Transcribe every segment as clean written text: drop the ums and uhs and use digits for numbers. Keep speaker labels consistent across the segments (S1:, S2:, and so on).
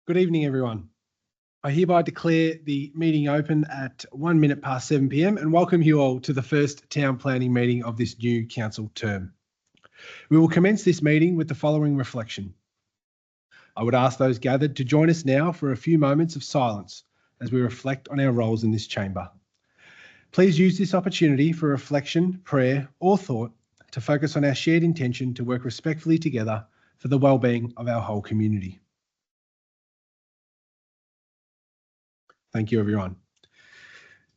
S1: Good evening, everyone. I hereby declare the meeting open at 1 minute past 7 p.m. and welcome you all to the first town planning meeting of this new council term. We will commence this meeting with the following reflection. I would ask those gathered to join us now for a few moments of silence as we reflect on our roles in this chamber. Please use this opportunity for reflection, prayer, or thought to focus on our shared intention to work respectfully together for the well-being of our whole community. Thank you, everyone.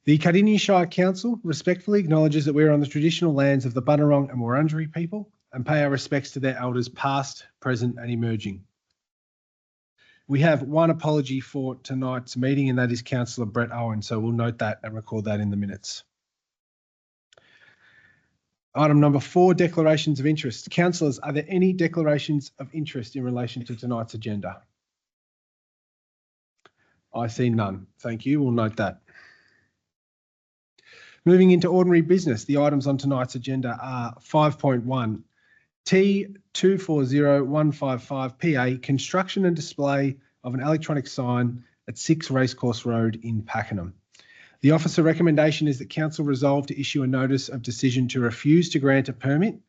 S1: The Cardinia Shire Council respectfully acknowledges that we are on the traditional lands of the Bunurong and Wurundjeri people and pay our respects to their elders past, present and emerging. We have one apology for tonight's meeting, and that is Councillor Brett Owen, so we'll note that and record that in the minutes. Item number 4, declarations of interest. Councillors, are there any declarations of interest in relation to tonight's agenda? I see none. Thank you. We'll note that. Moving into ordinary business, the items on tonight's agenda are 5.1, T240155 PA, construction and display of an electronic sign at 6 Racecourse Road in Pakenham. The officer recommendation is that council resolve to issue a notice of decision to refuse to grant a permit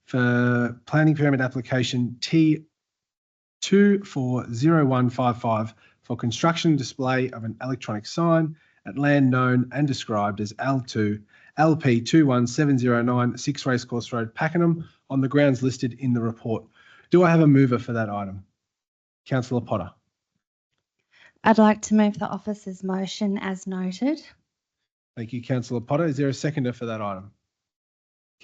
S1: for planning permit application T240155 for construction and display of an electronic sign at land known and described as L2 LP 21709 6 Racecourse Road, Pakenham, on the grounds listed in the report. Do I have a mover for that item? Councillor Potter.
S2: I'd like to move the officer's motion as noted.
S1: Thank you, Councillor Potter. Is there a seconder for that item?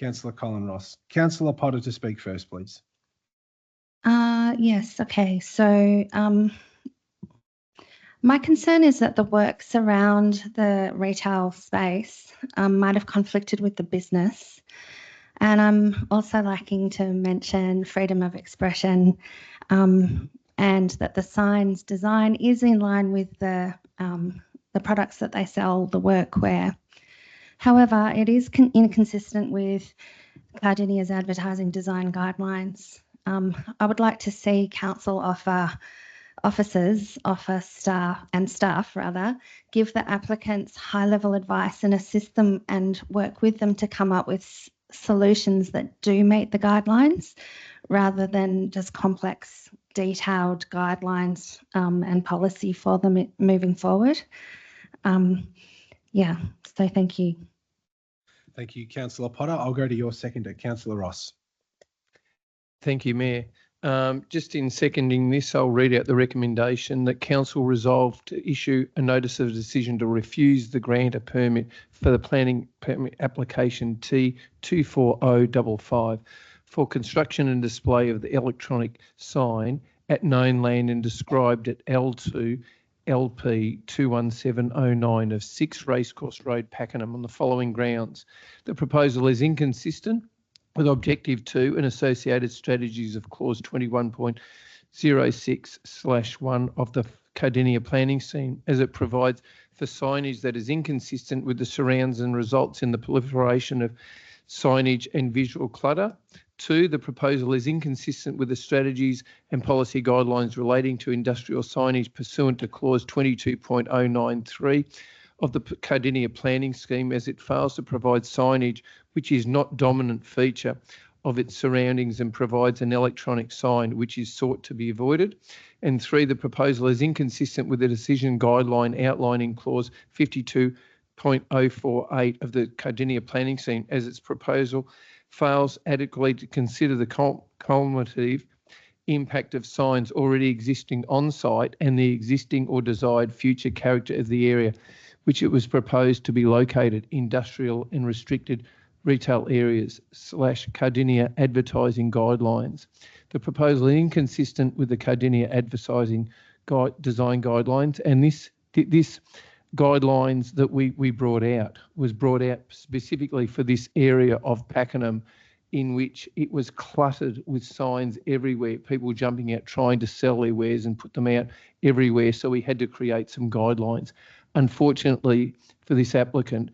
S1: Councillor Colin Ross. Councillor Potter to speak first, please.
S2: Yes, okay. So my concern is that the works around the retail space might have conflicted with the business. And I'm also liking to mention freedom of expression and that the sign's design is in line with the products that they sell, the workwear. However, it is inconsistent with Cardinia's advertising design guidelines. I would like to see council staff give the applicants high-level advice and assist them and work with them to come up with solutions that do meet the guidelines rather than just complex, detailed guidelines and policy for them moving forward. Yeah, so thank you.
S1: Thank you, Councillor Potter. I'll go to your seconder, Councillor Ross.
S3: Thank you, Mayor. Just in seconding this, I'll read out the recommendation that council resolve to issue a notice of decision to refuse the grant of permit for the planning permit application T24055 for construction and display of the electronic sign at known land and described at L2 LP 21709 of 6 Racecourse Road, Pakenham, on the following grounds. The proposal is inconsistent with Objective 2 and associated strategies of Clause 21.06/1 of the Cardinia planning scheme, as it provides for signage that is inconsistent with the surrounds and results in the proliferation of signage and visual clutter. 2, the proposal is inconsistent with the strategies and policy guidelines relating to industrial signage pursuant to Clause 22.093 of the Cardinia planning scheme, as it fails to provide signage which is not dominant feature of its surroundings and provides an electronic sign which is sought to be avoided. And 3, the proposal is inconsistent with the decision guideline outlining Clause 52.048 of the Cardinia planning scheme, as its proposal fails adequately to consider the cumulative impact of signs already existing on site and the existing or desired future character of the area which it was proposed to be located, industrial and restricted retail areas / Cardinia advertising guidelines. The proposal is inconsistent with the Cardinia advertising design guidelines, and this guidelines that we brought out was brought out specifically for this area of Pakenham, in which it was cluttered with signs everywhere, people jumping out trying to sell their wares and put them out everywhere. So we had to create some guidelines. Unfortunately for this applicant,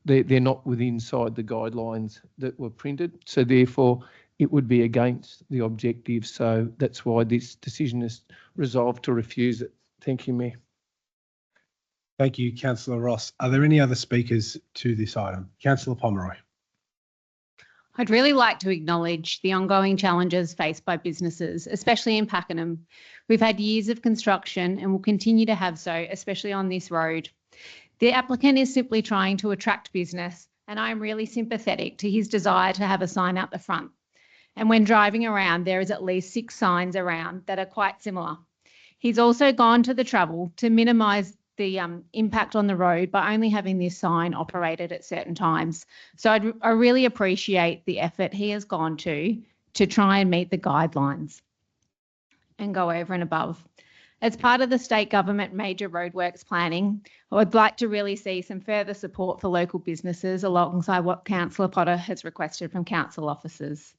S3: they're not inside the guidelines that were printed. So therefore it would be against the objective. So that's why this decision is resolved to refuse it. Thank you, Mayor.
S1: Thank you, Councillor Ross. Are there any other speakers to this item? Councillor Pomeroy.
S4: I'd really like to acknowledge the ongoing challenges faced by businesses, especially in Pakenham. We've had years of construction and will continue to have so, especially on this road. The applicant is simply trying to attract business, and I'm really sympathetic to his desire to have a sign out the front. And when driving around, there is at least 6 signs around that are quite similar. He's also gone to the trouble to minimise the impact on the road by only having this sign operated at certain times. So I really appreciate the effort he has gone to try and meet the guidelines and go over and above. As part of the state government major roadworks planning, I would like to really see some further support for local businesses alongside what Councillor Potter has requested from council officers.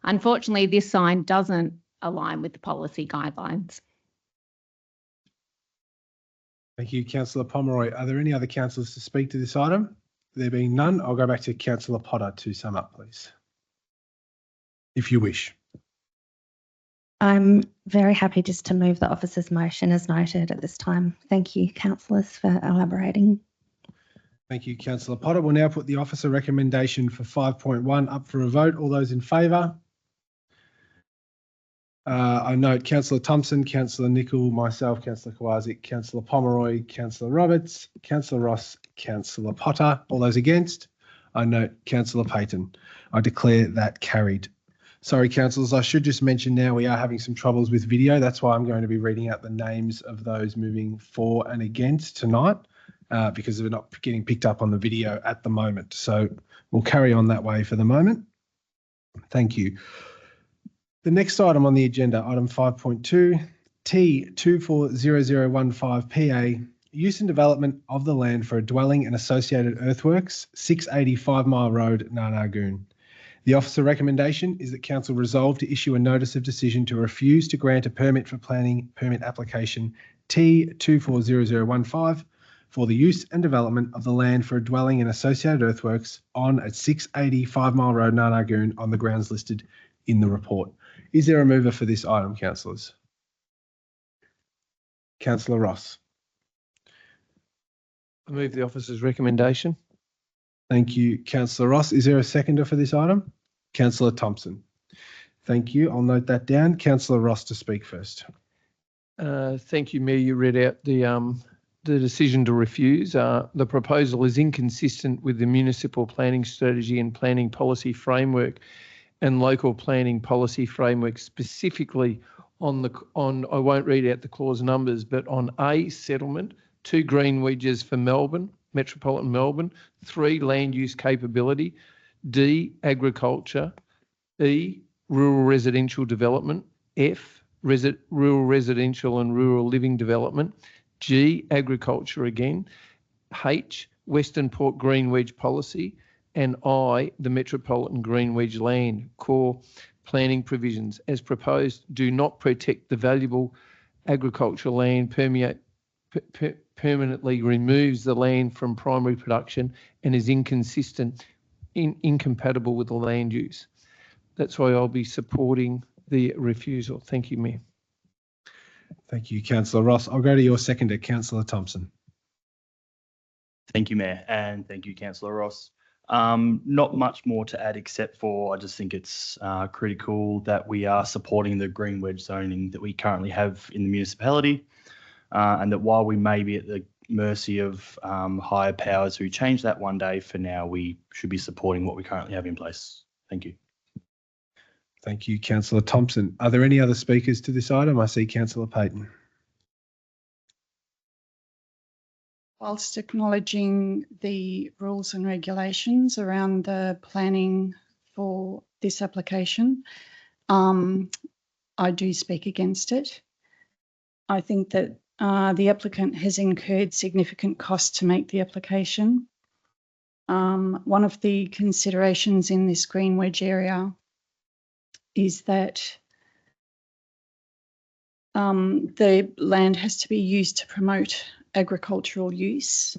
S4: Unfortunately, this sign doesn't align with the policy guidelines.
S1: Thank you, Councillor Pomeroy. Are there any other councillors to speak to this item? There being none, I'll go back to Councillor Potter to sum up, please, if you wish.
S2: I'm very happy just to move the officer's motion as noted at this time. Thank you, councillors, for elaborating.
S1: Thank you, Councillor Potter. We'll now put the officer recommendation for 5.1 up for a vote. All those in favour? I note Councillor Thompson, Councillor Nicol, myself, Councillor Kowalczyk, Councillor Pomeroy, Councillor Roberts, Councillor Ross, Councillor Potter. All those against? I note Councillor Payton. I declare that carried. Sorry, councillors, I should just mention now we are having some troubles with video. That's why I'm going to be reading out the names of those moving for and against tonight because they're not getting picked up on the video at the moment. So we'll carry on that way for the moment. Thank you. The next item on the agenda, item 5.2, T240015 PA, use and development of the land for a dwelling and associated earthworks, 685 Mile Road, Narnagoon. The officer recommendation is that council resolve to issue a notice of decision to refuse to grant a permit for planning permit application T240015 for the use and development of the land for a dwelling and associated earthworks on at 685 Mile Road, Narnagoon on the grounds listed in the report. Is there a mover for this item, councillors? Councillor Ross.
S3: I move the officer's recommendation.
S1: Thank you, Councillor Ross. Is there a seconder for this item? Councillor Thompson. Thank you. I'll note that down. Councillor Ross to speak first.
S3: Thank you, Mayor. You read out the decision to refuse. The proposal is inconsistent with the municipal planning strategy and planning policy framework and local planning policy framework, specifically on I won't read out the clause numbers, but on A, settlement, 2, green wedges for Melbourne, metropolitan Melbourne, 3, land use capability, D, agriculture, E, rural residential development, F, rural residential and rural living development, G, agriculture again, H, Western Port Green Wedge policy, and I, the metropolitan green wedge land core planning provisions as proposed do not protect the valuable agricultural land, permanently removes the land from primary production and is incompatible with the land use. That's why I'll be supporting the refusal. Thank you, Mayor.
S1: Thank you, Councillor Ross. I'll go to your seconder, Councillor Thompson.
S5: Thank you, Mayor, and thank you, Councillor Ross. Not much more to add except for I just think it's critical that we are supporting the green wedge zoning that we currently have in the municipality, and that while we may be at the mercy of higher powers who change that one day, for now we should be supporting what we currently have in place. Thank you.
S1: Thank you, Councillor Thompson. Are there any other speakers to this item? I see Councillor Payton.
S6: Whilst acknowledging the rules and regulations around the planning for this application, I do speak against it. I think that the applicant has incurred significant costs to make the application. One of the considerations in this green wedge area is that the land has to be used to promote agricultural use.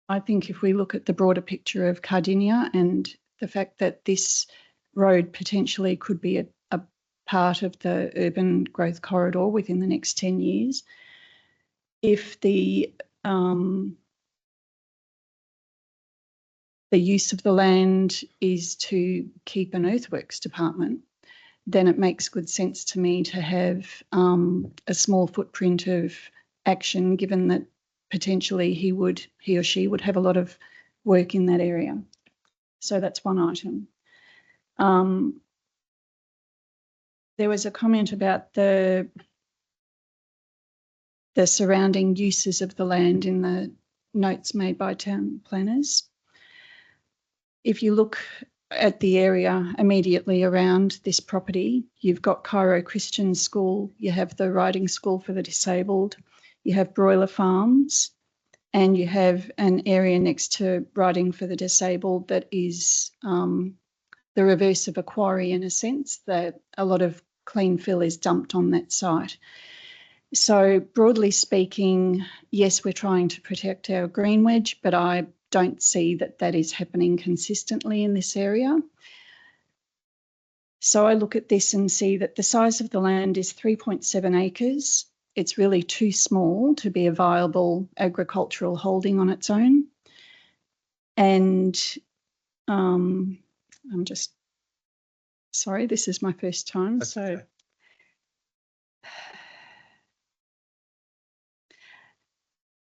S6: I think if we look at the broader picture of Cardinia and the fact that this road potentially could be a part of the urban growth corridor within the next 10 years, if the use of the land is to keep an earthworks department, then it makes good sense to me to have a small footprint of action, given that potentially he or she would have a lot of work in that area. So that's one item. There was a comment about the surrounding uses of the land in the notes made by town planners. If you look at the area immediately around this property, you've got Cairo Christian School, you have the riding school for the disabled, you have broiler farms, and you have an area next to riding for the disabled that is the reverse of a quarry in a sense, that a lot of clean fill is dumped on that site. So broadly speaking, yes, we're trying to protect our green wedge, but I don't see that that is happening consistently in this area. So I look at this and see that the size of the land is 3.7 acres. It's really too small to be a viable agricultural holding on its own. And I'm just, sorry, this is my first time.
S1: That's
S6: so.
S1: okay.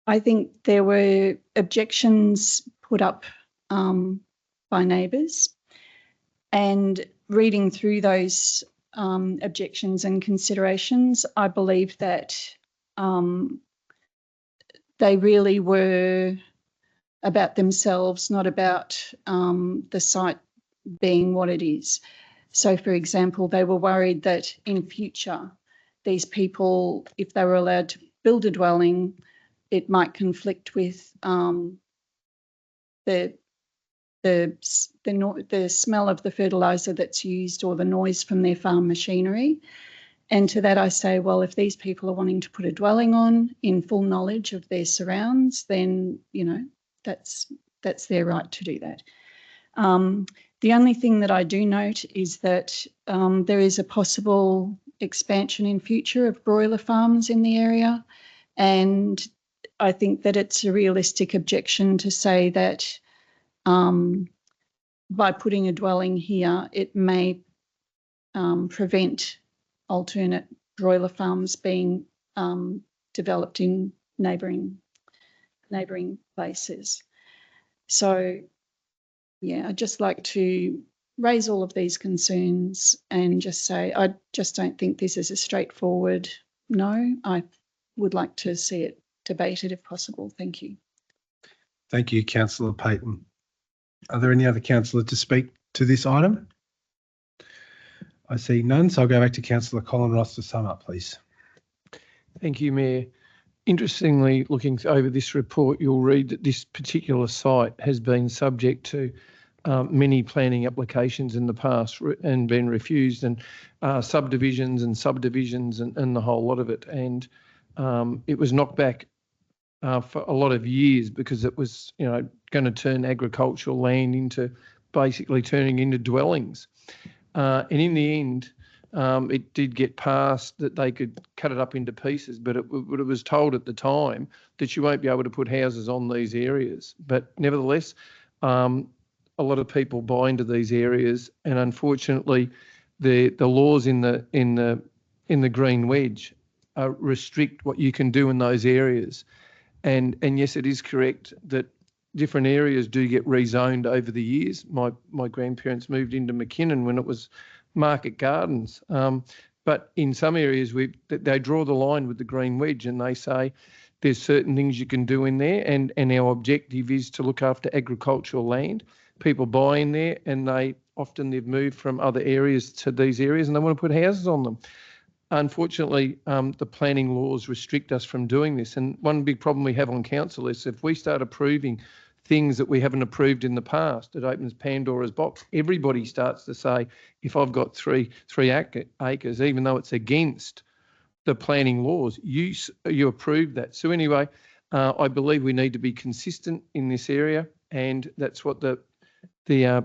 S6: I think there were objections put up by neighbours, and reading through those objections and considerations, I believe that they really were about themselves, not about the site being what it is. So, for example, they were worried that in future, these people, if they were allowed to build a dwelling, it might conflict with the smell of the fertiliser that's used or the noise from their farm machinery. And to that I say, well, if these people are wanting to put a dwelling on in full knowledge of their surrounds, then, you know, that's their right to do that. The only thing that I do note is that there is a possible expansion in future of broiler farms in the area, and I think that it's a realistic objection to say that by putting a dwelling here, it may prevent alternate broiler farms being developed in neighbouring places. So, yeah, I'd just like to raise all of these concerns and just say I just don't think this is a straightforward no. I would like to see it debated if possible. Thank you.
S1: Thank you, Councillor Payton. Are there any other councillors to speak to this item? I see none, so I'll go back to Councillor Colin Ross to sum up, please.
S3: Thank you, Mayor. Interestingly, looking over this report, you'll read that this particular site has been subject to many planning applications in the past and been refused, and subdivisions and the whole lot of it. And it was knocked back for a lot of years because it was, you know, going to turn agricultural land into basically turning into dwellings. And in the end, it did get passed that they could cut it up into pieces, but it was told at the time that you won't be able to put houses on these areas. But nevertheless, a lot of people buy into these areas, and unfortunately, the laws in the green wedge restrict what you can do in those areas. And yes, it is correct that different areas do get rezoned over the years. My grandparents moved into McKinnon when it was Market Gardens. But in some areas, they draw the line with the green wedge and they say there's certain things you can do in there, and our objective is to look after agricultural land. People buy in there and they've moved from other areas to these areas and they want to put houses on them. Unfortunately, the planning laws restrict us from doing this. And one big problem we have on council is if we start approving things that we haven't approved in the past, it opens Pandora's box. Everybody starts to say, if I've got three acres, even though it's against the planning laws, you approve that. So anyway, I believe we need to be consistent in this area, and that's what the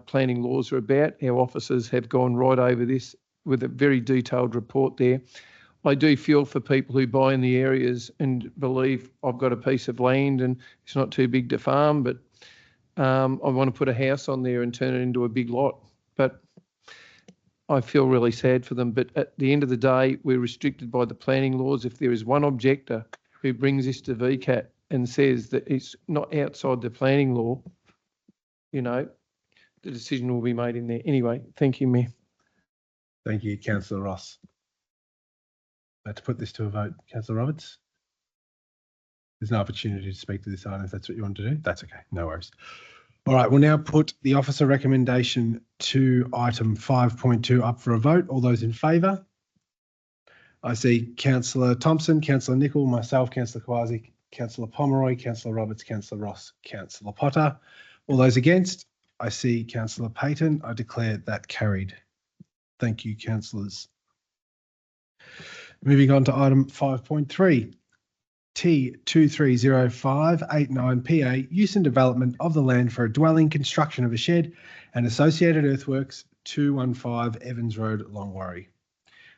S3: planning laws are about. Our officers have gone right over this with a very detailed report there. I do feel for people who buy in the areas and believe I've got a piece of land and it's not too big to farm, but I want to put a house on there and turn it into a big lot. But I feel really sad for them. But at the end of the day, we're restricted by the planning laws. If there is one objector who brings this to VCAT and says that it's not outside the planning law, you know, the decision will be made in there. Anyway, thank you, Mayor.
S1: Thank you, Councillor Ross. To put this to a vote, Councillor Roberts. There's no opportunity to speak to this item if that's what you want to do. That's okay, no worries. All right, we'll now put the officer recommendation to item 5.2 up for a vote. All those in favour? I see Councillor Thompson, Councillor Nicol, myself, Councillor Kwasi, Councillor Pomeroy, Councillor Roberts, Councillor Ross, Councillor Potter. All those against? I see Councillor Payton. I declare that carried. Thank you, councillors. Moving on to item 5.3. T230589 PA, use and development of the land for a dwelling, construction of a shed and associated earthworks, 215 Evans Road, Longwarry.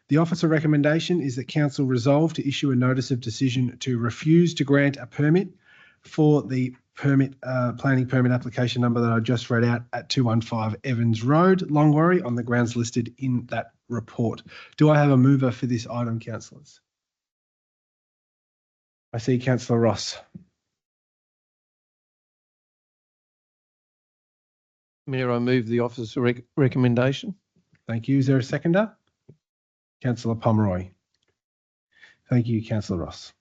S1: The officer recommendation is that council resolve to issue a notice of decision to refuse to grant a permit for the planning permit application number that I just read out at 215 Evans Road, Longwarry, on the grounds listed in that report. Do I have a mover for this item, councillors? I see Councillor Ross.
S3: Mayor, I move the officer's recommendation.
S1: Thank you. Is there a seconder? Councillor Pomeroy. Thank you, Councillor Ross.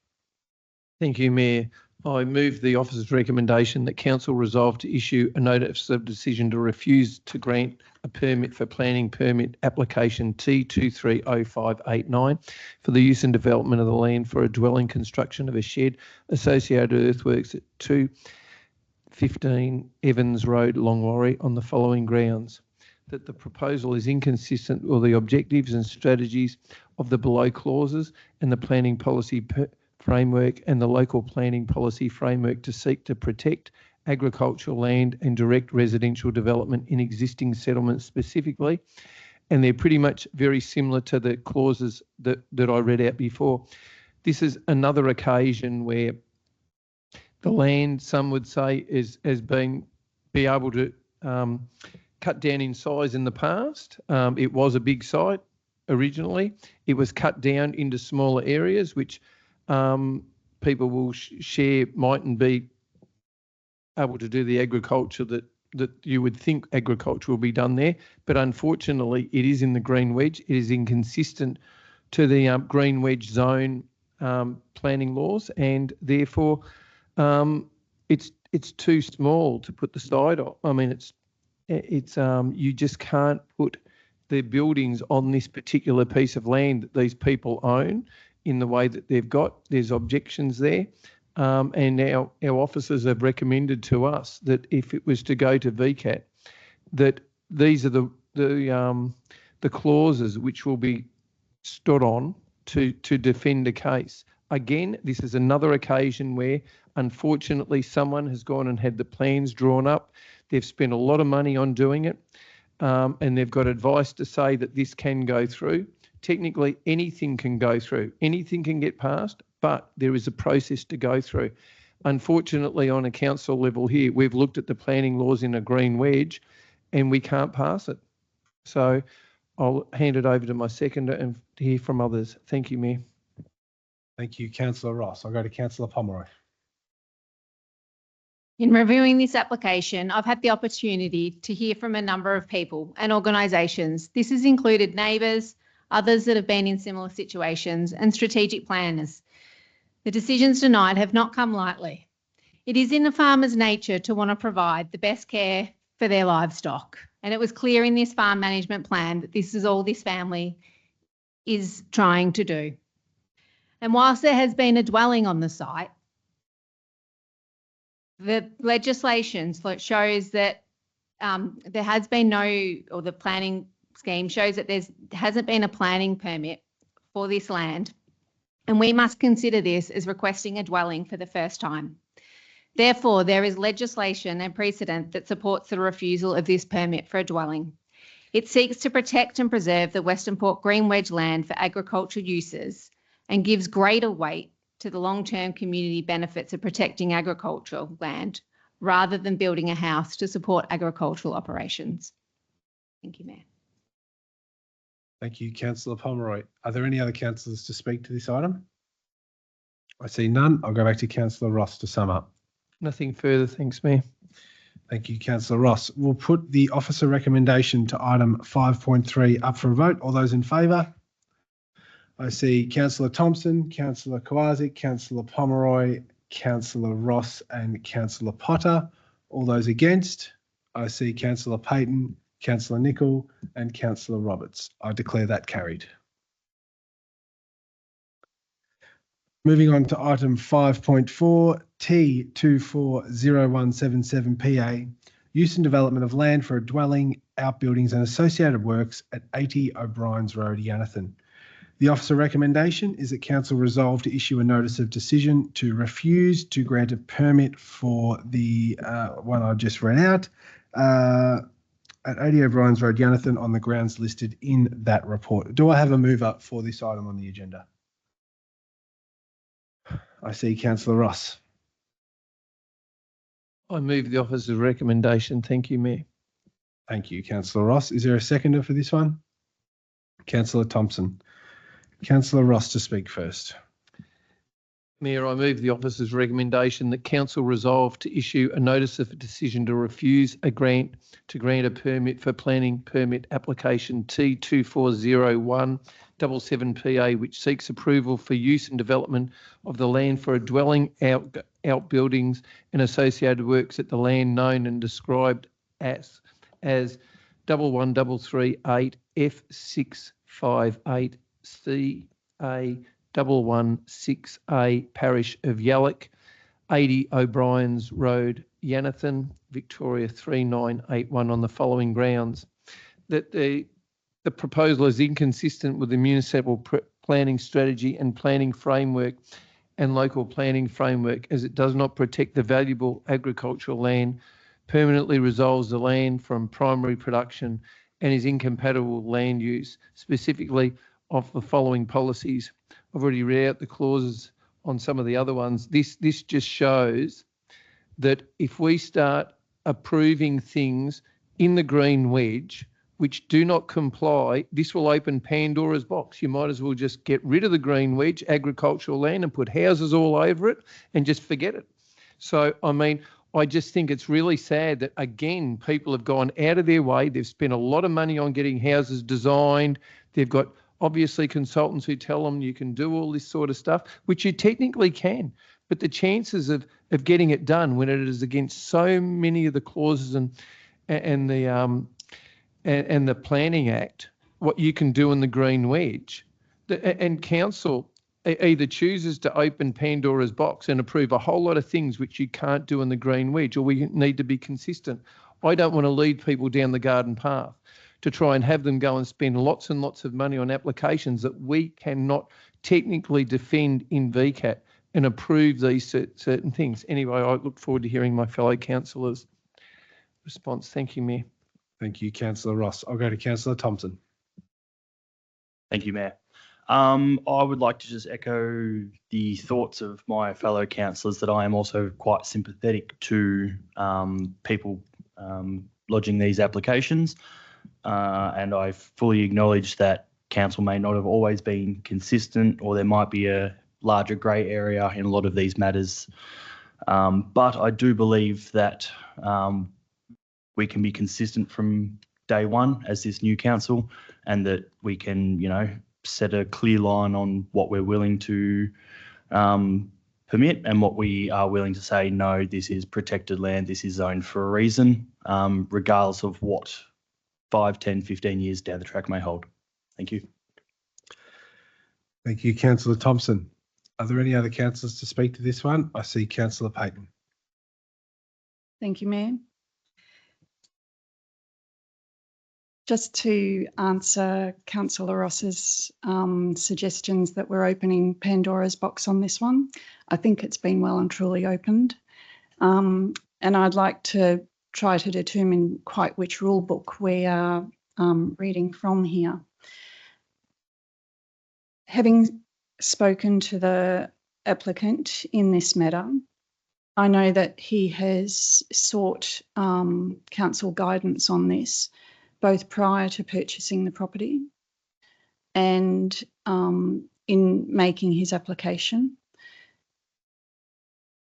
S3: Thank you, Mayor. I move the officer's recommendation that council resolve to issue a notice of decision to refuse to grant a permit for planning permit application T230589 for the use and development of the land for a dwelling, construction of a shed, associated earthworks at 215 Evans Road, Longwarry, on the following grounds: that the proposal is inconsistent with the objectives and strategies of the below clauses and the planning policy framework and the local planning policy framework to seek to protect agricultural land and direct residential development in existing settlements specifically. And they're pretty much very similar to the clauses that I read out before. This is another occasion where the land, some would say, has been able to cut down in size in the past. It was a big site originally. It was cut down into smaller areas, which people will share mightn't be able to do the agriculture that you would think agriculture will be done there. But unfortunately, it is in the green wedge. It is inconsistent to the green wedge zone planning laws, and therefore it's too small to put the side on. I mean, it's you just can't put the buildings on this particular piece of land that these people own in the way that they've got. There's objections there. And our officers have recommended to us that if it was to go to VCAT, that these are the clauses which will be stood on to defend a case. Again, this is another occasion where, unfortunately, someone has gone and had the plans drawn up. They've spent a lot of money on doing it, and they've got advice to say that this can go through. Technically, anything can go through. Anything can get passed, but there is a process to go through. Unfortunately, on a council level here, we've looked at the planning laws in a green wedge and we can't pass it. So I'll hand it over to my seconder and hear from others. Thank you, Mayor.
S1: Thank you, Councillor Ross. I'll go to Councillor Pomeroy.
S4: In reviewing this application, I've had the opportunity to hear from a number of people and organisations. This has included neighbours, others that have been in similar situations, and strategic planners. The decisions tonight have not come lightly. It is in a farmer's nature to want to provide the best care for their livestock. And it was clear in this farm management plan that this is all this family is trying to do. And whilst there has been a dwelling on the site, the legislation shows that there has been the planning scheme shows that there hasn't been a planning permit for this land, and we must consider this as requesting a dwelling for the first time. Therefore, there is legislation and precedent that supports the refusal of this permit for a dwelling. It seeks to protect and preserve the Western Port Green Wedge land for agricultural uses and gives greater weight to the long-term community benefits of protecting agricultural land rather than building a house to support agricultural operations. Thank you, Mayor.
S1: Thank you, Councillor Pomeroy. Are there any other councillors to speak to this item? I see none. I'll go back to Councillor Ross to sum up.
S3: Nothing further, thanks, Mayor.
S1: Thank you, Councillor Ross. We'll put the officer recommendation to item 5.3 up for a vote. All those in favour? I see Councillor Thompson, Councillor Kowaczyk, Councillor Pomeroy, Councillor Ross and Councillor Potter. All those against? I see Councillor Payton, Councillor Nicol and Councillor Roberts. I declare that carried. Moving on to item 5.4, T240177PA, use and development of land for a dwelling, outbuildings and associated works at 80 O'Brien's Road, Yanathan. The officer recommendation is that Council resolve to issue a notice of decision to refuse to grant a permit for the one I just read out at 80 O'Brien's Road, Yanathan, on the grounds listed in that report. Do I have a mover for this item on the agenda? I see Councillor Ross.
S3: I move the officer's recommendation. Thank you, Mayor.
S1: Thank you, Councillor Ross. Is there a seconder for this one? Councillor Thompson. Councillor Ross to speak first.
S3: Mayor, I move the officer's recommendation that Council resolve to issue a notice of decision to refuse a grant a permit for planning permit application T240177PA, which seeks approval for use and development of the land for a dwelling, outbuildings and associated works at the land known and described as 11338 F658 CA 116A, Parish of Yallock, 80 O'Brien's Road, Yanathan, Victoria 3981, on the following grounds: that the proposal is inconsistent with the municipal planning strategy and planning framework and local planning framework, as it does not protect the valuable agricultural land, permanently resolves the land from primary production, and is incompatible with land use, specifically of the following policies. I've already read out the clauses on some of the other ones. This just shows that if we start approving things in the green wedge which do not comply, this will open Pandora's box. You might as well just get rid of the green wedge, agricultural land, and put houses all over it and just forget it. So, I mean, I just think it's really sad that, again, people have gone out of their way. They've spent a lot of money on getting houses designed. They've got obviously consultants who tell them you can do all this sort of stuff, which you technically can. But the chances of getting it done when it is against so many of the clauses and the Planning Act, what you can do in the green wedge, and council either chooses to open Pandora's box and approve a whole lot of things which you can't do in the green wedge, or we need to be consistent. I don't want to lead people down the garden path to try and have them go and spend lots and lots of money on applications that we cannot technically defend in VCAT and approve these certain things. Anyway, I look forward to hearing my fellow councillors' response. Thank you, Mayor.
S1: Thank you, Councillor Ross. I'll go to Councillor Thompson.
S5: Thank you, Mayor. I would like to just echo the thoughts of my fellow councillors that I am also quite sympathetic to people lodging these applications. And I fully acknowledge that council may not have always been consistent, or there might be a larger grey area in a lot of these matters. But I do believe that we can be consistent from day one as this new council, and that we can, set a clear line on what we're willing to permit and what we are willing to say, no, this is protected land, this is zoned for a reason, regardless of what 5, 10, 15 years down the track may hold. Thank you.
S1: Thank you, Councillor Thompson. Are there any other councillors to speak to this one? I see Councillor Payton.
S6: Thank you, Mayor. Just to answer Councillor Ross's suggestions that we're opening Pandora's box on this one, I think it's been well and truly opened. And I'd like to try to determine quite which rule book we are reading from here. Having spoken to the applicant in this matter, I know that he has sought council guidance on this, both prior to purchasing the property and in making his application.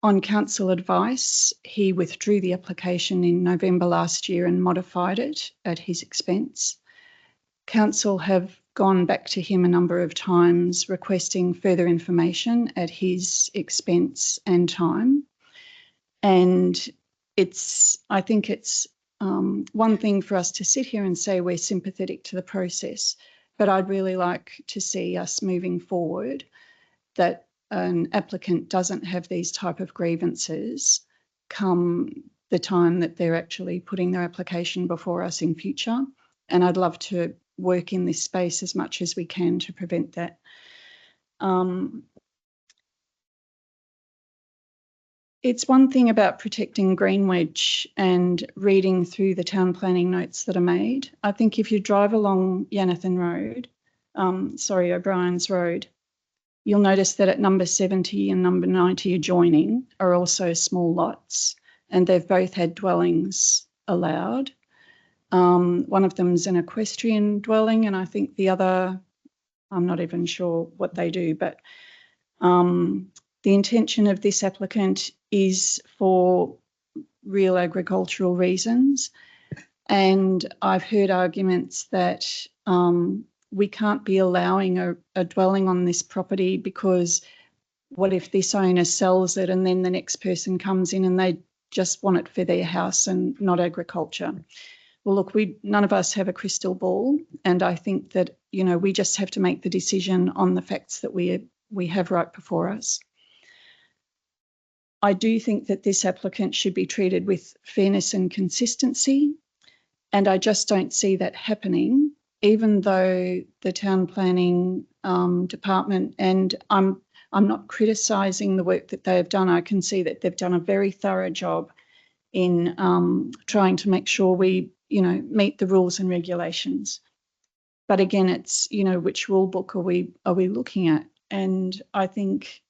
S6: On council advice, he withdrew the application in November last year and modified it at his expense. Council have gone back to him a number of times requesting further information at his expense and time. And I think it's one thing for us to sit here and say we're sympathetic to the process, but I'd really like to see us moving forward that an applicant doesn't have these type of grievances come the time that they're actually putting their application before us in future. And I'd love to work in this space as much as we can to prevent that. It's one thing about protecting green wedge and reading through the town planning notes that are made. I think if you drive along O'Brien's Road, you'll notice that at number 70 and number 90 adjoining are also small lots, and they've both had dwellings allowed. One of them is an equestrian dwelling, and I think the other, I'm not even sure what they do, but the intention of this applicant is for real agricultural reasons. And I've heard arguments that we can't be allowing a dwelling on this property because what if this owner sells it and then the next person comes in and they just want it for their house and not agriculture? Well, look, none of us have a crystal ball, and I think that, you know, we just have to make the decision on the facts that we have right before us. I do think that this applicant should be treated with fairness and consistency, and I just don't see that happening, even though the town planning department, and I'm not criticising the work that they have done. I can see that they've done a very thorough job in trying to make sure we, you know, meet the rules and regulations. But again, it's, you know, which rule book are we looking at? And I think,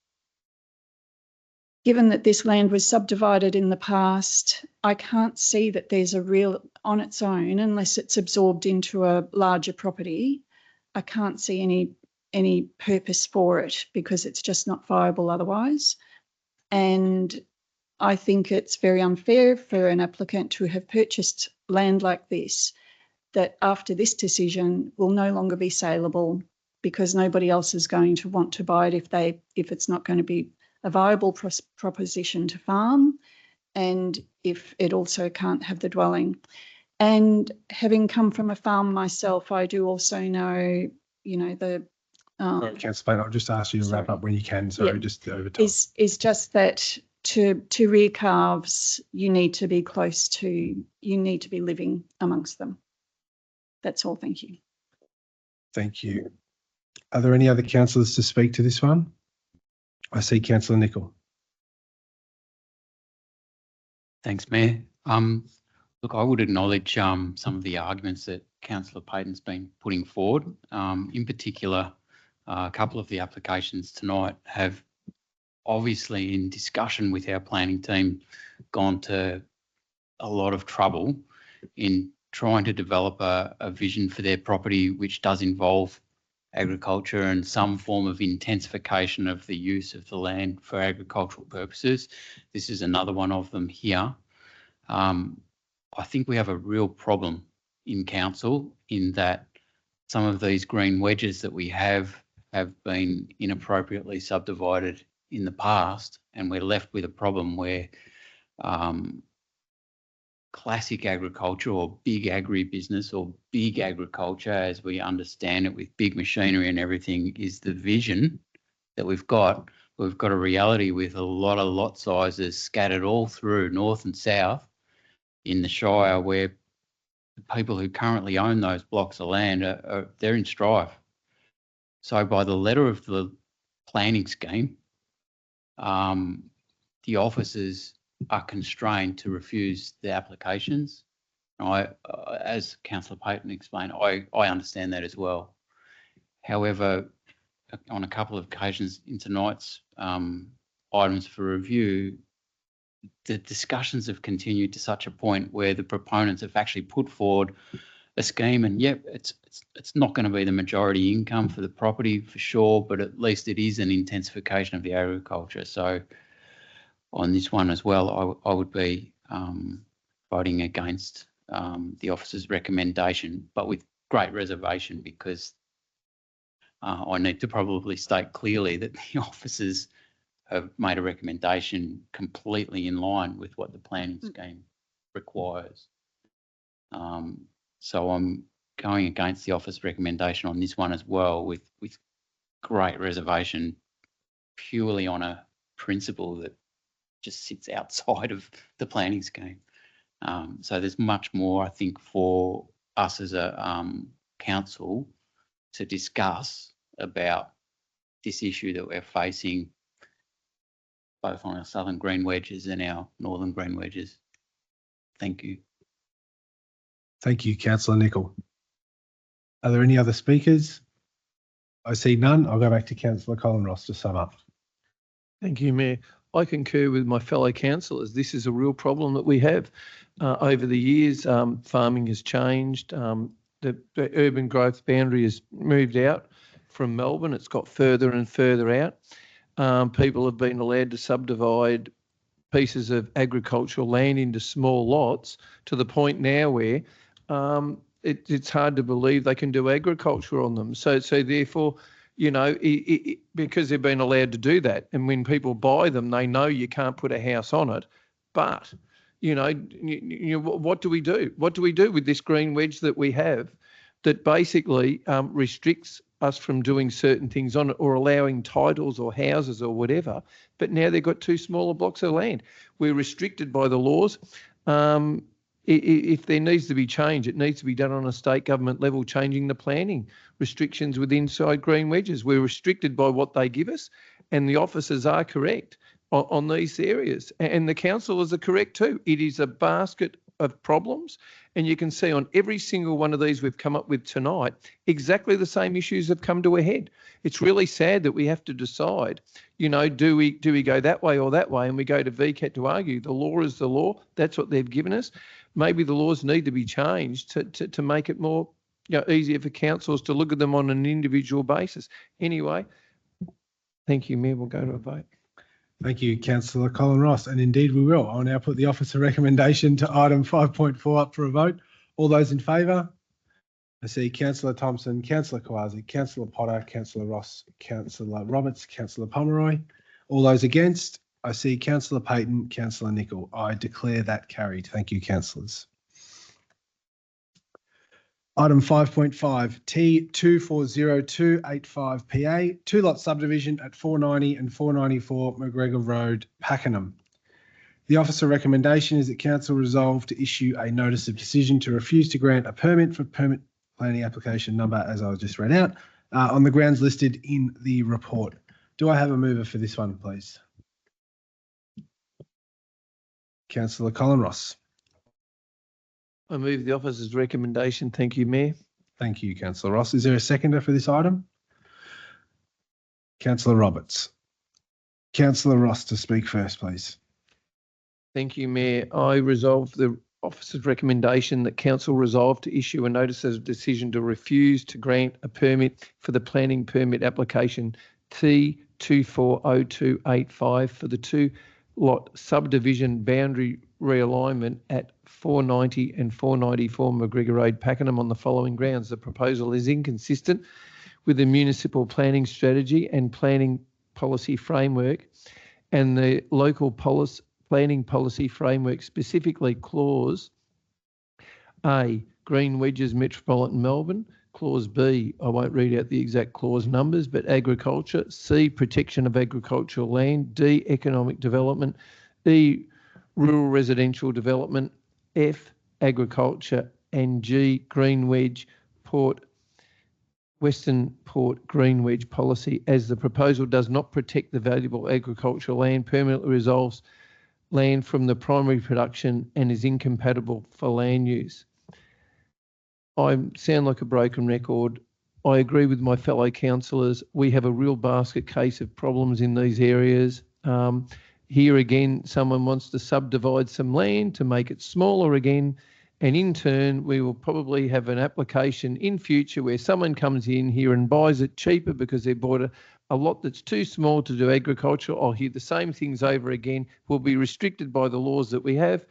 S6: given that this land was subdivided in the past, I can't see that there's a real, on its own, unless it's absorbed into a larger property, I can't see any purpose for it because it's just not viable otherwise. And I think it's very unfair for an applicant to have purchased land like this, that after this decision will no longer be saleable because nobody else is going to want to buy it if it's not going to be a viable proposition to farm, and if it also can't have the dwelling. And having come from a farm myself, I do also know, you know, the
S1: Councillor Payne, I'll just ask you to wrap up when you can. Sorry, just over time.
S6: Is just that to rear calves, you need to be living amongst them. That's all. Thank you.
S1: Thank you. Are there any other councillors to speak to this one? I see Councillor Nicol.
S7: Thanks, Mayor. Look, I would acknowledge some of the arguments that Councillor Payton's been putting forward. In particular, a couple of the applications tonight have obviously, in discussion with our planning team, gone to a lot of trouble in trying to develop a vision for their property which does involve agriculture and some form of intensification of the use of the land for agricultural purposes. This is another one of them here. I think we have a real problem in council in that some of these green wedges that we have been inappropriately subdivided in the past, and we're left with a problem where classic agriculture or big agribusiness or big agriculture as we understand it with big machinery and everything is the vision that we've got. We've got a reality with a lot of lot sizes scattered all through north and south in the Shire where the people who currently own those blocks of land they're in strife. So by the letter of the planning scheme, the officers are constrained to refuse the applications As Councillor Payton explained, I understand that as well. However, on a couple of occasions in tonight's items for review, the discussions have continued to such a point where the proponents have actually put forward a scheme, and yep, it's not going to be the majority income for the property for sure, but at least it is an intensification of the agriculture. So on this one as well, I would be voting against the officer's recommendation, but with great reservation, because I need to probably state clearly that the officers have made a recommendation completely in line with what the planning scheme requires. So I'm going against the office recommendation on this one as well, with great reservation, purely on a principle that just sits outside of the planning scheme. So there's much more, I think, for us as a council to discuss about this issue that we're facing, both on our southern green wedges and our northern green wedges. Thank you.
S1: Thank you, Councillor Nicol. Are there any other speakers? I see none. I'll go back to Councillor Colin Ross to sum up.
S3: Thank you, Mayor. I concur with my fellow councillors. This is a real problem that we have. Over the years, farming has changed. The urban growth boundary has moved out from Melbourne. It's got further and further out. People have been allowed to subdivide pieces of agricultural land into small lots to the point now where it's hard to believe they can do agriculture on them. So therefore, you know, because they've been allowed to do that, and when people buy them, they know you can't put a house on it. But, you know, what do we do? What do we do with this green wedge that we have that basically restricts us from doing certain things on it, or allowing titles or houses or whatever? But now they've got too smaller blocks of land. We're restricted by the laws. If there needs to be change, it needs to be done on a state government level, changing the planning restrictions with inside green wedges. We're restricted by what they give us, and the officers are correct on these areas, and the councillors are correct too. It is a basket of problems, and you can see on every single one of these we've come up with tonight, exactly the same issues have come to a head. It's really sad that we have to decide, you know, do we go that way or that way, and we go to VCAT to argue. The law is the law. That's what they've given us. Maybe the laws need to be changed to make it more, you know, easier for councils to look at them on an individual basis. Anyway, thank you, Mayor. We'll go to a vote.
S1: Thank you, Councillor Colin Ross, and indeed we will. I'll now put the officer recommendation to item 5.4 up for a vote. All those in favour? I see Councillor Thompson, Councillor Khawazi, Councillor Potter, Councillor Ross, Councillor Roberts, Councillor Pomeroy. All those against? I see Councillor Payton, Councillor Nicol. I declare that carried. Thank you, councillors. Item 5.5, T240285PA, two-lot subdivision at 490 and 494 McGregor Road, Pakenham. The officer recommendation is that council resolve to issue a notice of decision to refuse to grant a permit for permit planning application number, as I just read out, on the grounds listed in the report. Do I have a mover for this one, please? Councillor Colin Ross.
S3: I move the officer's recommendation. Thank you, Mayor.
S1: Thank you, Councillor Ross. Is there a seconder for this item? Councillor Roberts. Councillor Ross to speak first, please.
S3: Thank you, Mayor. I resolve the officer's recommendation that council resolve to issue a notice of decision to refuse to grant a permit for the planning permit application T240285 for the two-lot subdivision boundary realignment at 490 and 494 McGregor Road, Pakenham on the following grounds. The proposal is inconsistent with the municipal planning strategy and planning policy framework and the local planning policy framework, specifically clause A, green wedges metropolitan Melbourne, clause B, I won't read out the exact clause numbers, but agriculture, C, protection of agricultural land, D, economic development, E, rural residential development, F, agriculture, and G, green wedge port, Western Port green wedge policy, as the proposal does not protect the valuable agricultural land, permanently resolves land from the primary production and is incompatible for land use. I sound like a broken record. I agree with my fellow councillors. We have a real basket case of problems in these areas. Here again, someone wants to subdivide some land to make it smaller again. And in turn, we will probably have an application in future where someone comes in here and buys it cheaper because they bought a lot that's too small to do agriculture. I'll hear the same things over again. We'll be restricted by the laws that we have,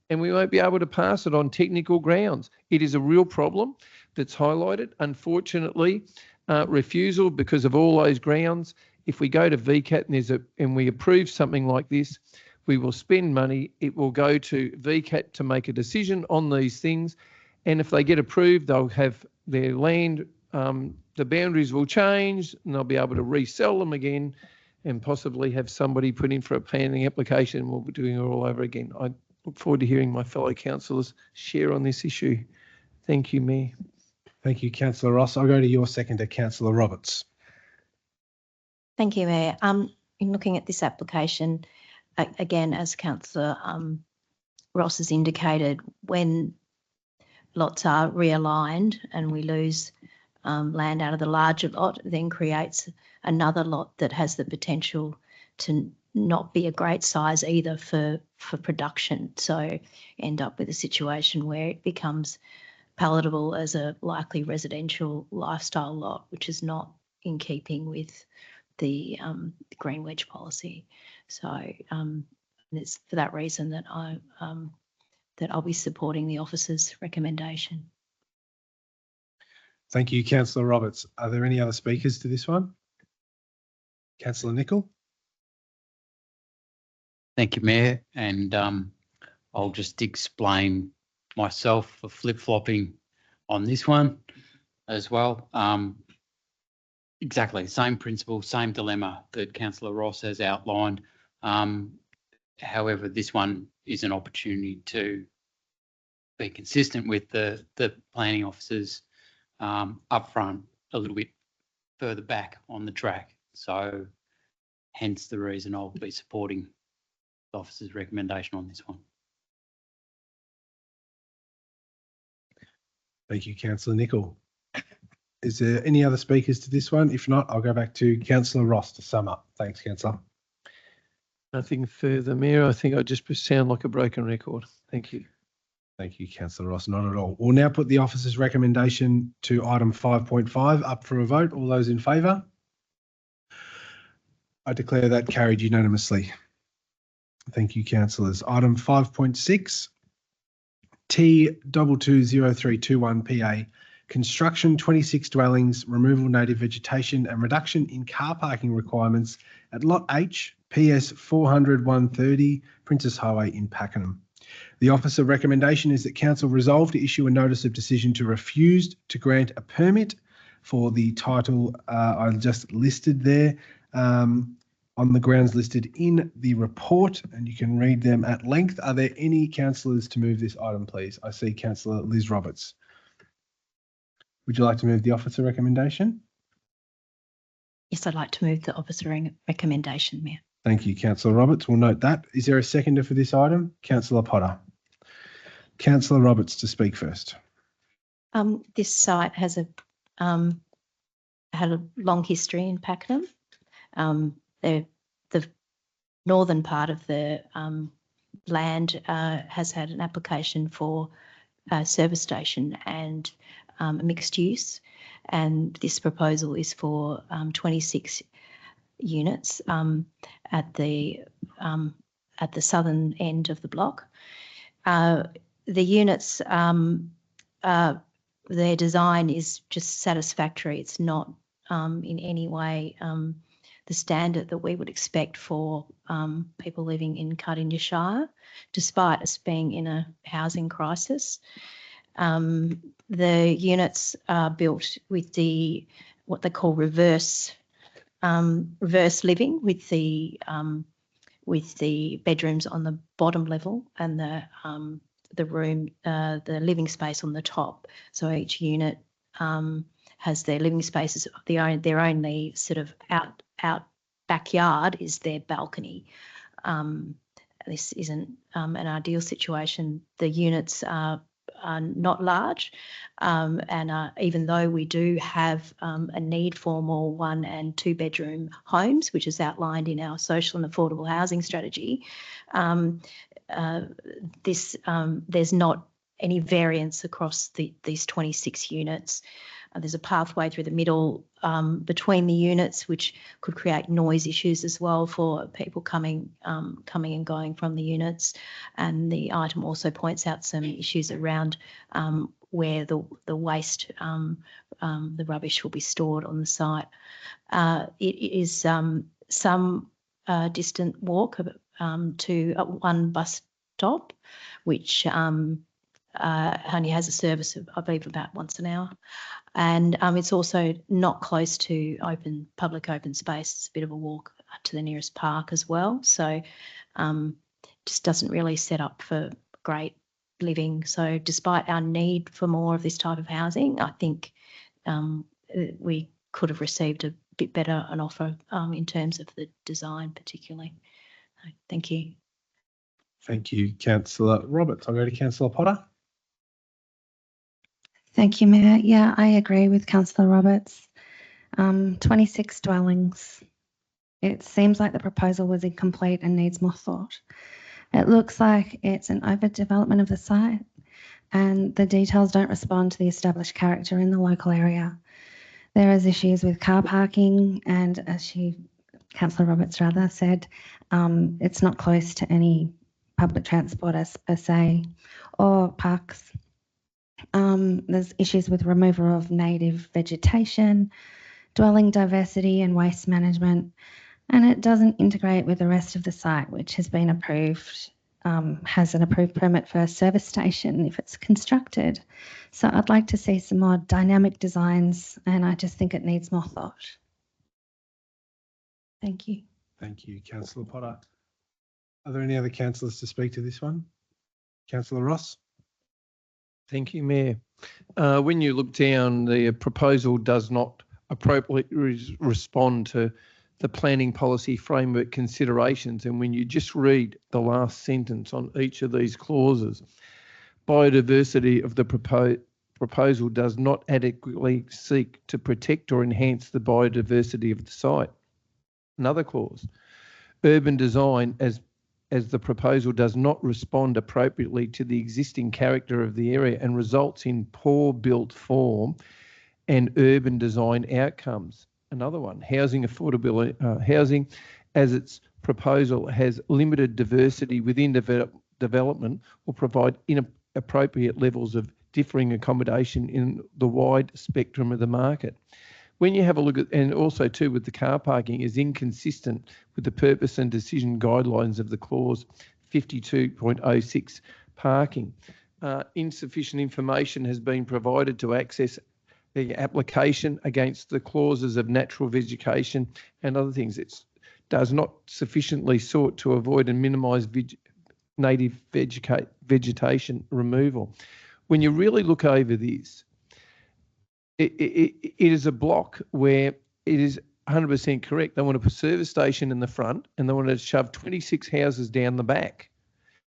S3: and we won't be able to pass it on technical grounds. It is a real problem that's highlighted. Unfortunately, refusal because of all those grounds. If we go to VCAT and we approve something like this, we will spend money. It will go to VCAT to make a decision on these things. And if they get approved, they'll have their land, the boundaries will change, and they'll be able to resell them again and possibly have somebody put in for a planning application. We'll be doing it all over again. I look forward to hearing my fellow councillors share on this issue. Thank you, Mayor.
S1: Thank you, Councillor Ross. I'll go to your seconder, Councillor Roberts.
S8: Thank you, Mayor. In looking at this application, again, as Councillor Ross has indicated, when lots are realigned and we lose land out of the larger lot, then creates another lot that has the potential to not be a great size either for production. So end up with a situation where it becomes palatable as a likely residential lifestyle lot, which is not in keeping with the green wedge policy. So it's for that reason that I'll be supporting the officer's recommendation.
S1: Thank you, Councillor Roberts. Are there any other speakers to this one? Councillor Nicol.
S7: Thank you, Mayor. And I'll just explain myself for flip-flopping on this one as well. Exactly, same principle, same dilemma that Councillor Ross has outlined. However, this one is an opportunity to be consistent with the planning officers up front, a little bit further back on the track. So hence the reason I'll be supporting the officer's recommendation on this one.
S1: Thank you, Councillor Nicol. Is there any other speakers to this one? If not, I'll go back to Councillor Ross to sum up. Thanks, Councillor.
S3: Nothing further, Mayor. I think I just sound like a broken record. Thank you.
S1: Thank you, Councillor Ross. Not at all. We'll now put the officer's recommendation to item 5.5 up for a vote. All those in favour? I declare that carried unanimously. Thank you, councillors. Item 5.6, T220321 PA, construction 26 dwellings, removal native vegetation and reduction in car parking requirements at Lot H, PS 400-130, Princess Highway in Pakenham. The officer recommendation is that council resolve to issue a notice of decision to refuse to grant a permit for the title I just listed there on the grounds listed in the report, and you can read them at length. Are there any councillors to move this item, please? I see Councillor Liz Roberts. Would you like to move the officer recommendation?
S8: Yes, I'd like to move the officer recommendation, Mayor.
S1: Thank you, Councillor Roberts. We'll note that. Is there a seconder for this item? Councillor Potter. Councillor Roberts to speak first.
S8: This site has had a long history in Pakenham. The northern part of the land has had an application for a service station and a mixed use, and this proposal is for 26 units at the southern end of the block. The units, their design is just satisfactory. It's not in any way the standard that we would expect for people living in Cardinia Shire, despite us being in a housing crisis. The units are built with what they call reverse living, with the bedrooms on the bottom level and the living space on the top. So each unit has their living spaces. Their only sort of out backyard is their balcony. This isn't an ideal situation. The units are not large. And even though we do have a need for more 1 and 2 bedroom homes, which is outlined in our social and affordable housing strategy, there's not any variance across these 26 units. There's a pathway through the middle between the units, which could create noise issues as well for people coming and going from the units. And the item also points out some issues around where the waste, the rubbish will be stored on the site. It is some distant walk to one bus stop, which only has a service of, I believe, about once an hour. And it's also not close to public open space. It's a bit of a walk to the nearest park as well. So just doesn't really set up for great living. So despite our need for more of this type of housing, I think we could have received a bit better an offer in terms of the design particularly. Thank you.
S1: Thank you, Councillor Roberts. I'll go to Councillor Potter.
S2: Thank you, Mayor. Yeah, I agree with Councillor Roberts. 26 dwellings. It seems like the proposal was incomplete and needs more thought. It looks like it's an overdevelopment of the site and the details don't respond to the established character in the local area. There is issues with car parking and, as Councillor Roberts rather said, it's not close to any public transport as per se or parks. There's issues with removal of native vegetation, dwelling diversity and waste management, and it doesn't integrate with the rest of the site, which has been approved, has an approved permit for a service station if it's constructed. So I'd like to see some more dynamic designs, and I just think it needs more thought. Thank you.
S1: Thank you, Councillor Potter. Are there any other councillors to speak to this one? Councillor Ross?
S3: Thank you, Mayor. When you look down, the proposal does not appropriately respond to the planning policy framework considerations. And when you just read the last sentence on each of these clauses, biodiversity of the proposal does not adequately seek to protect or enhance the biodiversity of the site. Another clause, urban design as the proposal does not respond appropriately to the existing character of the area and results in poor built form and urban design outcomes. Another one, housing affordability, housing as its proposal has limited diversity within development will provide inappropriate levels of differing accommodation in the wide spectrum of the market. When you have a look at, and also too with the car parking, is inconsistent with the purpose and decision guidelines of the clause 52.06 parking. Insufficient information has been provided to access the application against the clauses of natural vegetation and other things. It does not sufficiently sought to avoid and minimise native vegetation removal. When you really look over this, it is a block where it is 100% correct. They want to put a service station in the front and they want to shove 26 houses down the back.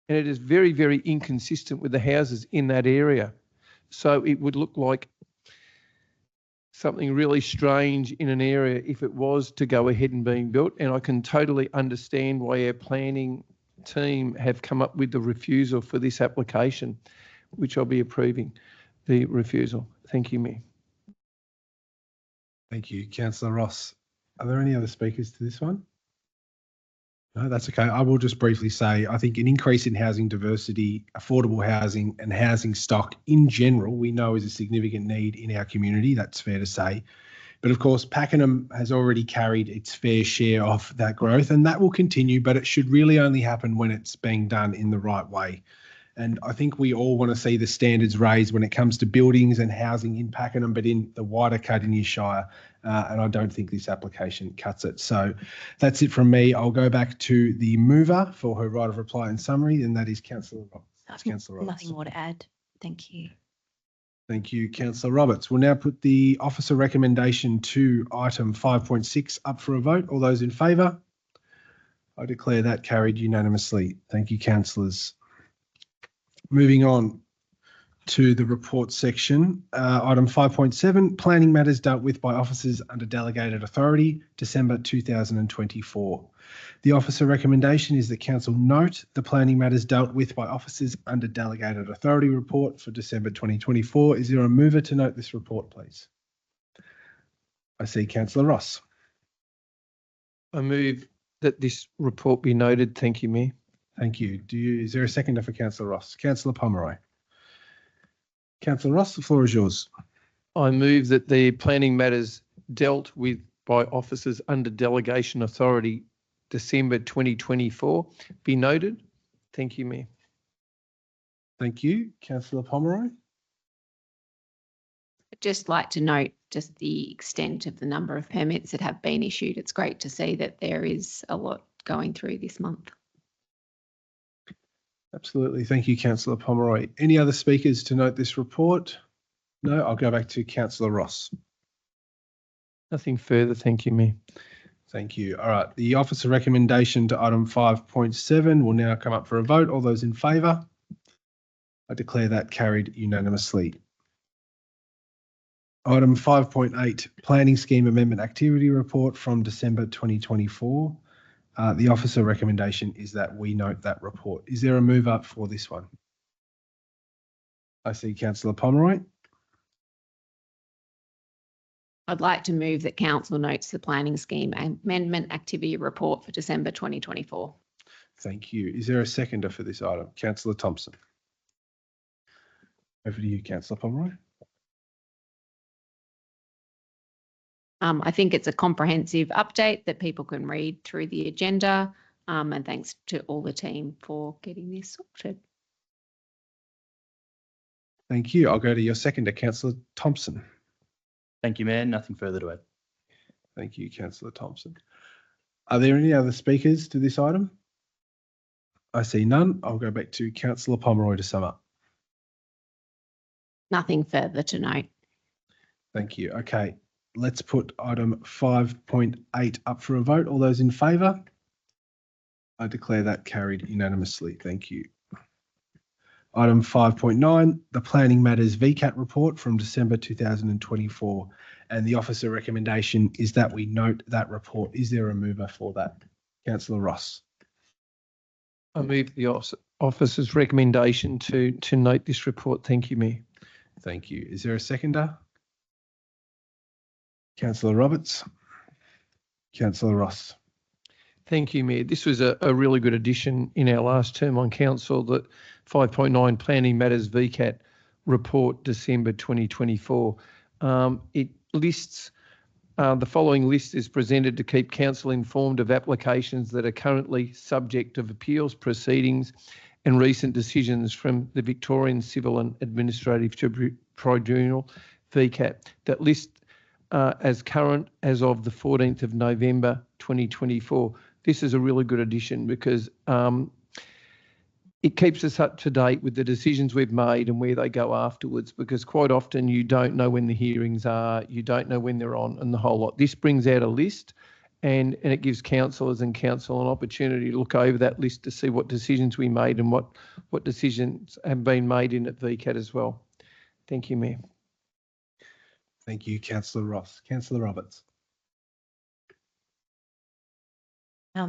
S3: And it is very, very inconsistent with the houses in that area. So it would look like something really strange in an area if it was to go ahead and being built. And I can totally understand why our planning team have come up with the refusal for this application, which I'll be approving the refusal. Thank you, Mayor.
S1: Thank you, Councillor Ross. Are there any other speakers to this one? No, that's okay. I will just briefly say, I think an increase in housing diversity, affordable housing and housing stock in general, we know is a significant need in our community. That's fair to say. But of course, Pakenham has already carried its fair share of that growth and that will continue, but it should really only happen when it's being done in the right way. And I think we all want to see the standards raised when it comes to buildings and housing in Pakenham, but in the wider Cardinia Shire. And I don't think this application cuts it. So that's it from me. I'll go back to the mover for her right of reply and summary, and that is Councillor Roberts. Councillor Roberts.
S8: Nothing more to add. Thank you.
S1: Thank you, Councillor Roberts. We'll now put the officer recommendation to item 5.6 up for a vote. All those in favour? I declare that carried unanimously. Thank you, councillors. Moving on to the report section. Item 5.7, planning matters dealt with by officers under delegated authority, December 2024. The officer recommendation is that council note the planning matters dealt with by officers under delegated authority report for December 2024. Is there a mover to note this report, please? I see Councillor Ross.
S3: I move that this report be noted. Thank you, Mayor.
S1: Thank you. Is there a seconder for Councillor Ross? Councillor Pomeroy. Councillor Ross, the floor is yours.
S3: I move that the planning matters dealt with by officers under delegation authority December 2024 be noted. Thank you, Mayor.
S1: Thank you. Councillor Pomeroy.
S4: I'd just like to note just the extent of the number of permits that have been issued. It's great to see that there is a lot going through this month.
S1: Absolutely. Thank you, Councillor Pomeroy. Any other speakers to note this report? No, I'll go back to Councillor Ross.
S3: Nothing further. Thank you, Mayor.
S1: Thank you. All right. The officer recommendation to item 5.7 will now come up for a vote. All those in favour? I declare that carried unanimously. Item 5.8, Planning Scheme Amendment Activity Report from December 2024. The officer recommendation is that we note that report. Is there a mover for this one? I see Councillor Pomeroy.
S4: I'd like to move that council notes the planning scheme amendment activity report for December 2024.
S1: Thank you. Is there a seconder for this item? Councillor Thompson. Over to you, Councillor Pomeroy.
S4: I think it's a comprehensive update that people can read through the agenda, and thanks to all the team for getting this sorted.
S1: Thank you. I'll go to your seconder, Councillor Thompson.
S5: Thank you, Mayor. Nothing further to add.
S1: Thank you, Councillor Thompson. Are there any other speakers to this item? I see none. I'll go back to Councillor Pomeroy to sum up.
S4: Nothing further to note.
S1: Thank you. Okay, let's put item 5.8 up for a vote. All those in favour? I declare that carried unanimously. Thank you. Item 5.9, the Planning Matters VCAT report from December 2024. And the officer recommendation is that we note that report. Is there a mover for that? Councillor Ross.
S3: I move the officer's recommendation to note this report. Thank you, Mayor.
S1: Thank you. Is there a seconder? Councillor Roberts. Councillor Ross.
S3: Thank you, Mayor. This was a really good addition in our last term on council, that 5.9 Planning Matters VCAT report, December 2024. It lists, the following list is presented to keep council informed of applications that are currently subject of appeals proceedings and recent decisions from the Victorian Civil and Administrative Tribunal, VCAT, that list as current as of the 14th of November 2024. This is a really good addition because it keeps us up to date with the decisions we've made and where they go afterwards, because quite often you don't know when the hearings are, you don't know when they're on, and the whole lot. This brings out a list and it gives councillors and council an opportunity to look over that list to see what decisions we made and what decisions have been made in at VCAT as well. Thank you, Mayor.
S1: Thank you, Councillor Ross. Councillor Roberts.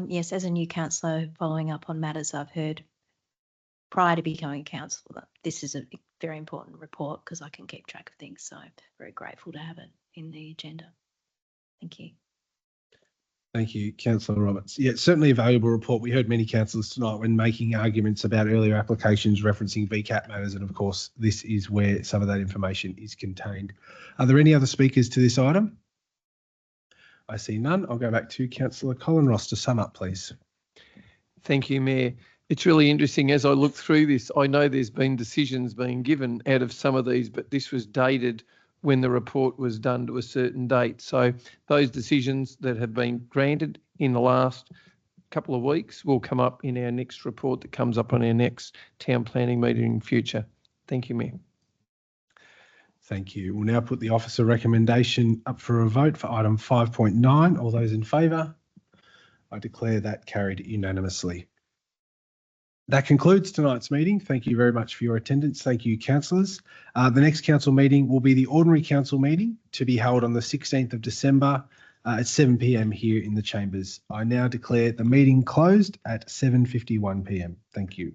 S8: Yes, as a new councillor, following up on matters I've heard prior to becoming councillor, this is a very important report because I can keep track of things. So I'm very grateful to have it in the agenda. Thank you.
S1: Thank you, Councillor Roberts. Yeah, certainly a valuable report. We heard many councillors tonight when making arguments about earlier applications referencing VCAT matters, and of course, this is where some of that information is contained. Are there any other speakers to this item? I see none. I'll go back to Councillor Colin Ross to sum up, please.
S3: Thank you, Mayor. It's really interesting as I look through this. I know there's been decisions being given out of some of these, but this was dated when the report was done to a certain date. So those decisions that have been granted in the last couple of weeks will come up in our next report that comes up on our next town planning meeting in future. Thank you, Mayor.
S1: Thank you. We'll now put the officer recommendation up for a vote for item 5.9. All those in favour? I declare that carried unanimously. That concludes tonight's meeting. Thank you very much for your attendance. Thank you, councillors. The next council meeting will be the ordinary council meeting to be held on the 16th of December at 7 p.m. here in the chambers. I now declare the meeting closed at 7:51 p.m. Thank you.